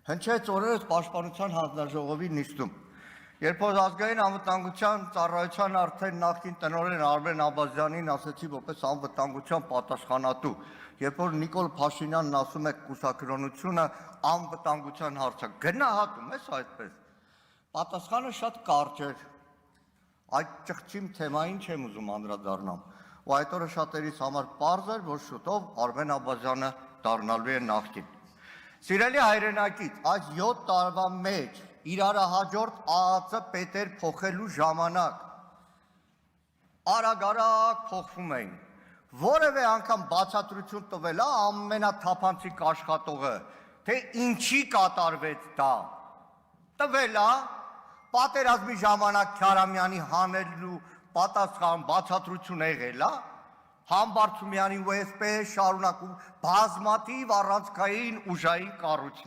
Հնչեց օրերս պաշտպանության հանձնաժողովի նիստում, երբ որ ազգային անվտանգության ծառայության արդեն նախկին տնօրեն Արմեն Աբազյանին ասեցի որպես անվտանգության պատասխանատու, երբ որ Նիկոլ Փաշինյանն ասում է կուսակրոնությունը անվտանգության հարց է, գնահատում ես այդպես, պատասխանը շատ կարճ էր, այդ ճղճիմ թեմային չեմ ուզում անդրադառնամ, ու այդ օրը շատերիս համար պարզ էր, որ շուտով Արմեն Աբազյանը դառնալու է նախկին։ Սիրելի հայրենակից, այս 7 տարվա մեջ իրարահաջորդ ԱԱԾ պետեր փոխելու ժամանակ արագ փոխվում էին, որևէ անգամ բացատրություն տվել է ամենաթափանցիկ աշխատողը, թե ինչի կատարվեց դա, տվել է, պատերազմի ժամանակ Քյարամյանի հանելու պատասխան բացատրություն եղել է, Համբարձումյանի ու ՍՊ շարունակում բազմաթիվ առանցքային ուժային կառույցներ։